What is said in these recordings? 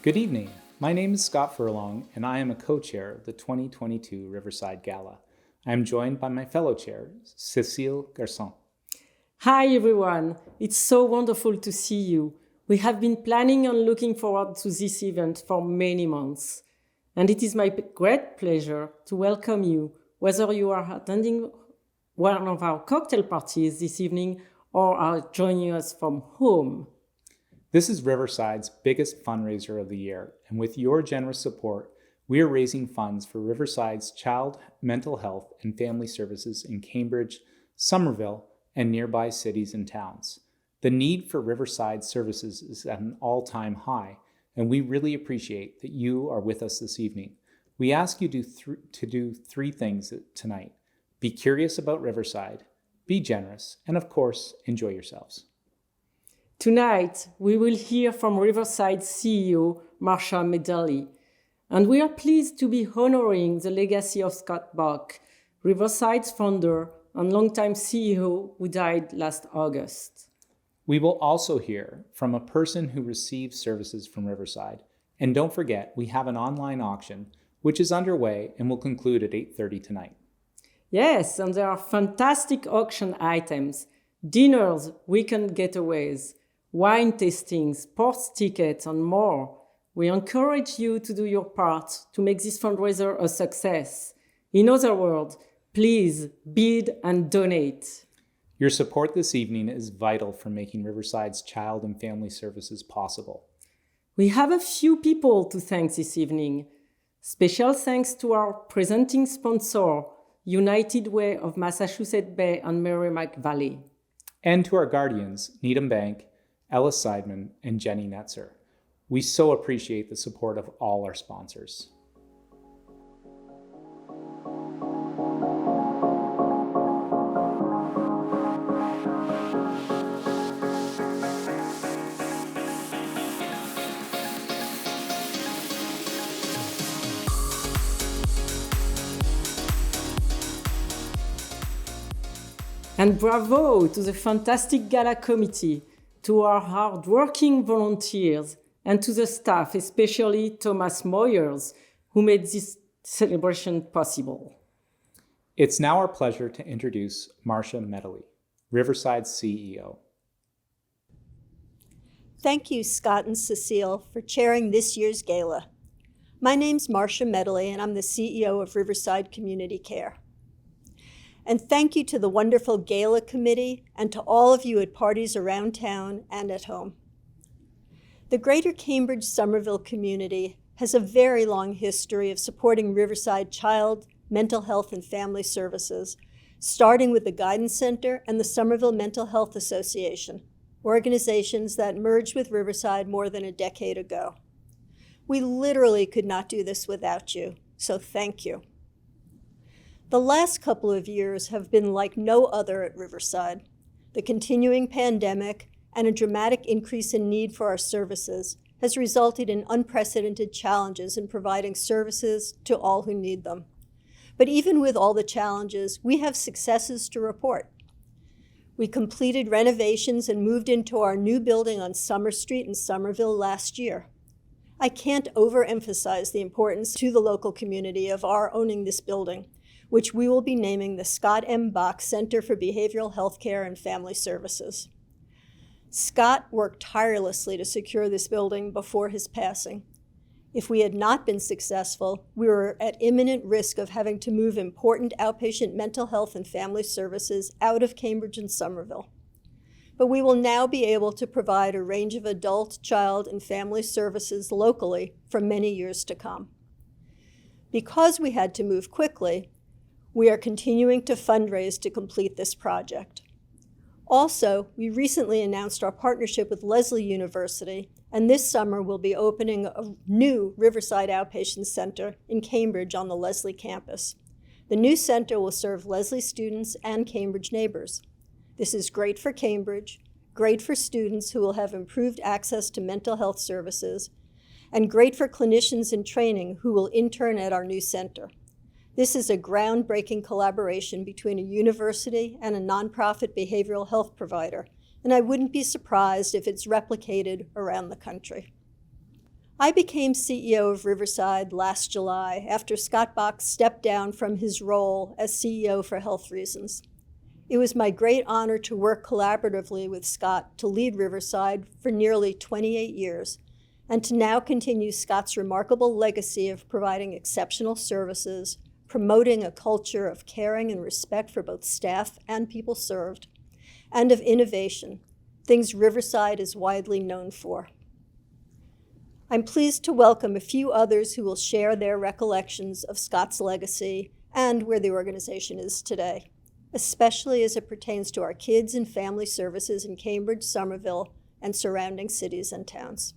Good evening. My name is Scott Furlong, and I am a co-chair of the 2022 Riverside Gala. I am joined by my fellow chair, Cécile Garçon. Hi everyone, it's so wonderful to see you. We have been planning and looking forward to this event for many months. And it is my great pleasure to welcome you, whether you are attending one of our cocktail parties this evening or are joining us from home. This is Riverside's biggest fundraiser of the year, and with your generous support, we are raising funds for Riverside's child mental health and family services in Cambridge, Somerville, and nearby cities and towns. The need for Riverside services is at an all-time high, and we really appreciate that you are with us this evening. We ask you to do three things tonight. Be curious about Riverside, be generous, and of course, enjoy yourselves. Tonight, we will hear from Riverside CEO Marcia Medley, and we are pleased to be honoring the legacy of Scott Buck, Riverside's founder and longtime CEO who died last August. We will also hear from a person who receives services from Riverside. And don't forget, we have an online auction, which is underway and will conclude at 8:30 tonight. Yes, and there are fantastic auction items, dinners, weekend getaways, wine tastings, sports tickets, and more. We encourage you to do your part to make this fundraiser a success. In other words, please bid and donate. Your support this evening is vital for making Riverside's child and family services possible. We have a few people to thank this evening. Special thanks to our presenting sponsor, United Way of Massachusetts Bay and Merrimack Valley. And to our guardians, Needham Bank, Ellis Seidman, and Jenny Netzer. We so appreciate the support of all our sponsors. And bravo to the fantastic gala committee, to our hard-working volunteers, and to the staff, especially Thomas Moyers, who made this celebration possible. It's now our pleasure to introduce Marcia Medley, Riverside's CEO. Thank you, Scott and Cécile, for chairing this year's gala. My name's Marcia Medley, and I'm the CEO of Riverside Community Care. And thank you to the wonderful gala committee and to all of you at parties around town and at home. The Greater Cambridge-Somerville community has a very long history of supporting Riverside child, mental health, and family services, starting with the Guidance Center and the Somerville Mental Health Association, organizations that merged with Riverside more than a decade ago. We literally could not do this without you, so thank you. The last couple of years have been like no other at Riverside. The continuing pandemic and a dramatic increase in need for our services has resulted in unprecedented challenges in providing services to all who need them. But even with all the challenges, we have successes to report. We completed renovations and moved into our new building on Summer Street in Somerville last year. I can't overemphasize the importance to the local community of our owning this building, which we will be naming the Scott M. Bach Center for Behavioral Healthcare and Family Services. Scott worked tirelessly to secure this building before his passing. If we had not been successful, we were at imminent risk of having to move important outpatient mental health and family services out of Cambridge and Somerville. But we will now be able to provide a range of adult, child, and family services locally for many years to come. Because we had to move quickly, we are continuing to fundraise to complete this project. Also, we recently announced our partnership with Lesley University, and this summer we'll be opening a new Riverside Outpatient Center in Cambridge on the Lesley campus. The new center will serve Lesley students and Cambridge neighbors. This is great for Cambridge, great for students who will have improved access to mental health services, and great for clinicians in training who will intern at our new center. This is a groundbreaking collaboration between a university and a nonprofit behavioral health provider, and I wouldn't be surprised if it's replicated around the country. I became CEO of Riverside last July after Scott Bach stepped down from his role as CEO for health reasons. It was my great honor to work collaboratively with Scott to lead Riverside for nearly 28 years, and to now continue Scott's remarkable legacy of providing exceptional services, promoting a culture of caring and respect for both staff and people served, and of innovation, things Riverside is widely known for. I'm pleased to welcome a few others who will share their recollections of Scott's legacy and where the organization is today, especially as it pertains to our kids and family services in Cambridge, Somerville, and surrounding cities and towns.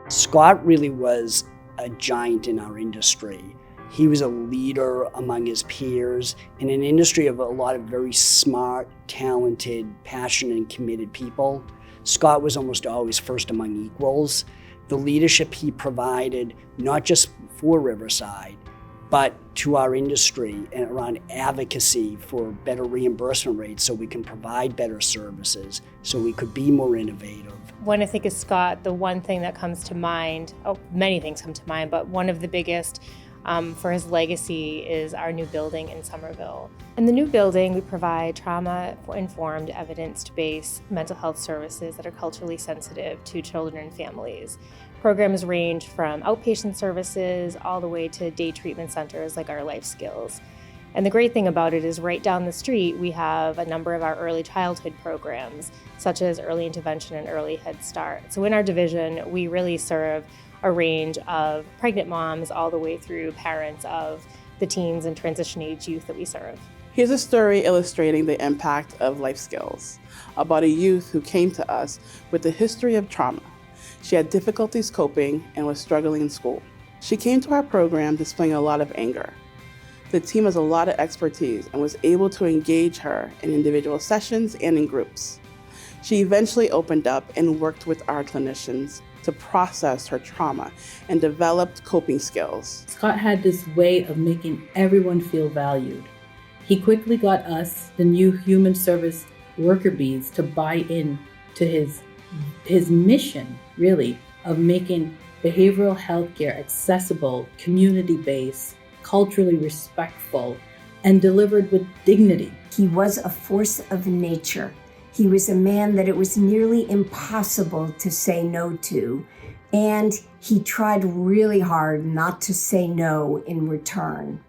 Scott really was a giant in our industry. He was a leader among his peers in an industry of a lot of very smart, talented, passionate, and committed people. Scott was almost always first among equals. The leadership he provided, not just for Riverside, but to our industry and around advocacy for better reimbursement rates so we can provide better services, so we could be more innovative. When I think of Scott, the one thing that comes to mind, many things come to mind, but one of the biggest for his legacy is our new building in Somerville. In the new building, we provide trauma-informed, evidence-based mental health services that are culturally sensitive to children and families. Programs range from outpatient services all the way to day treatment centers like our Life Skills. And the great thing about it is right down the street, we have a number of our early childhood programs, such as early intervention and early Head Start. So in our division, we really serve a range of pregnant moms all the way through parents of the teens and transition age youth that we serve. Here's a story illustrating the impact of Life Skills, about a youth who came to us with a history of trauma. She had difficulties coping and was struggling in school. She came to our program displaying a lot of anger. The team has a lot of expertise and was able to engage her in individual sessions and in groups. She eventually opened up and worked with our clinicians to process her trauma and developed coping skills. Scott had this way of making everyone feel valued. He quickly got us, the new human service worker bees, to buy in to his mission, really, of making behavioral health care accessible, community-based, culturally respectful, and delivered with dignity. He was a force of nature. He was a man that it was nearly impossible to say no to, and he tried really hard not to say no in return.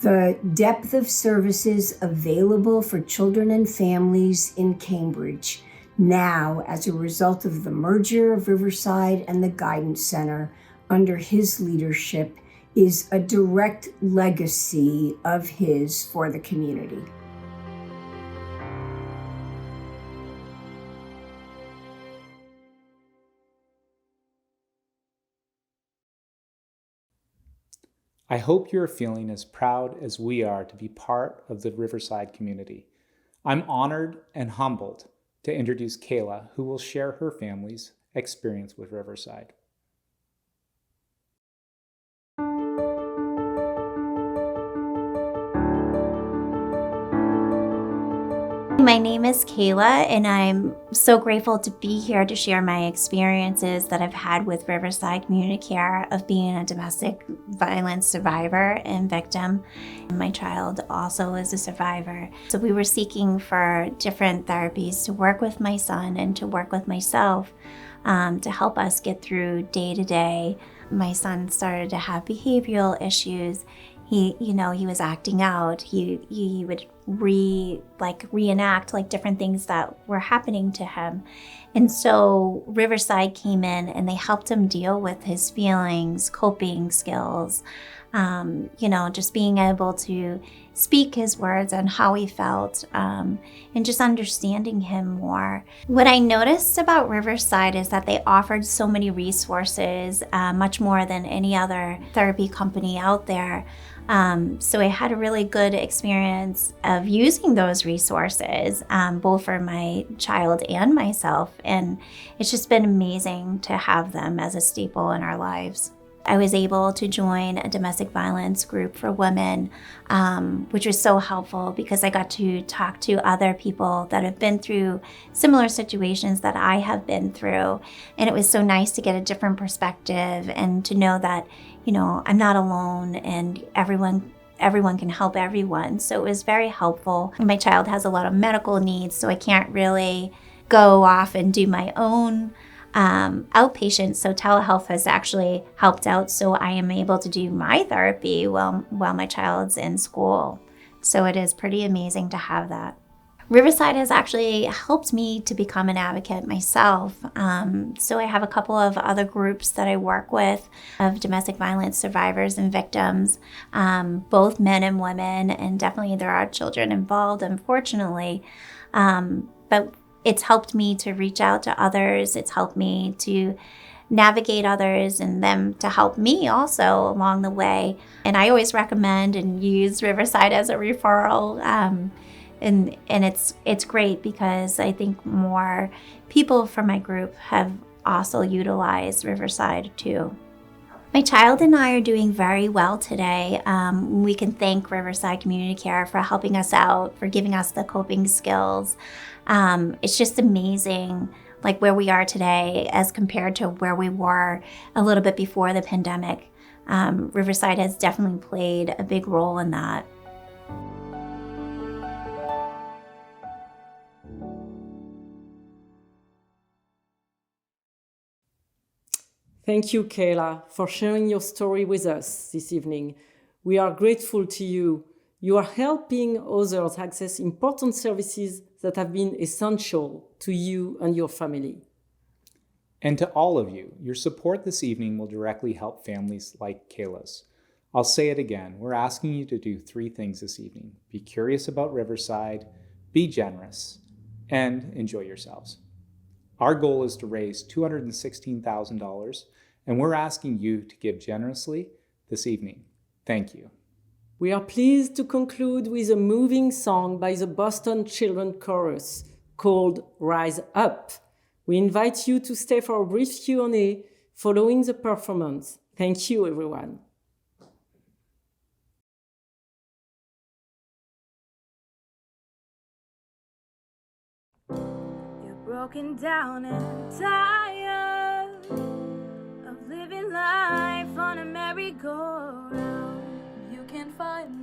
The depth of services available for children and families in Cambridge now, as a result of the merger of Riverside and the Guidance Center under his leadership, is a direct legacy of his for the community. I hope you're feeling as proud as we are to be part of the Riverside community. I'm honored and humbled to introduce Kayla, who will share her family's experience with Riverside. My name is Kayla, and I'm so grateful to be here to share my experiences that I've had with Riverside Community Care of being a domestic violence survivor and victim. My child also is a survivor. So we were seeking for different therapies to work with my son and to work with myself to help us get through day to day. My son started to have behavioral issues. He was acting out. He would reenact different things that were happening to him. And so Riverside came in and they helped him deal with his feelings, coping skills, just being able to speak his words and how he felt, and just understanding him more. What I noticed about Riverside is that they offered so many resources, much more than any other therapy company out there. So I had a really good experience of using those resources, both for my child and myself. And it's just been amazing to have them as a staple in our lives. I was able to join a domestic violence group for women, which was so helpful because I got to talk to other people that have been through similar situations that I have been through. And it was so nice to get a different perspective and to know that, you know, I'm not alone and everyone can help everyone. So it was very helpful. My child has a lot of medical needs, so I can't really go off and do my own outpatient, so telehealth has actually helped out, so I am able to do my therapy while my child's in school. So it is pretty amazing to have that. Riverside has actually helped me to become an advocate myself. So I have a couple of other groups that I work with of domestic violence survivors and victims, both men and women, and definitely there are children involved, unfortunately. But it's helped me to reach out to others. It's helped me to navigate others and them to help me also along the way. And I always recommend and use Riverside as a referral. And it's great because I think more people from my group have also utilized Riverside too. My child and I are doing very well today. We can thank Riverside Community Care for helping us out, for giving us the coping skills. It's just amazing, like where we are today as compared to where we were a little bit before the pandemic. Riverside has definitely played a big role in that. Thank you, Kayla, for sharing your story with us this evening. We are grateful to you. You are helping others access important services that have been essential to you and your family. And to all of you, your support this evening will directly help families like Kayla's. I'll say it again, we're asking you to do 3 things this evening. Be curious about Riverside, be generous, and enjoy yourselves. Our goal is to raise $216,000, and we're asking you to give generously this evening. Thank you. We are pleased to conclude with a moving song by the Boston Children Chorus called Rise Up. We invite you to stay for a brief Q&A following the performance. Thank you, everyone. Broken down and tired of living life on a merry-go-round. You can find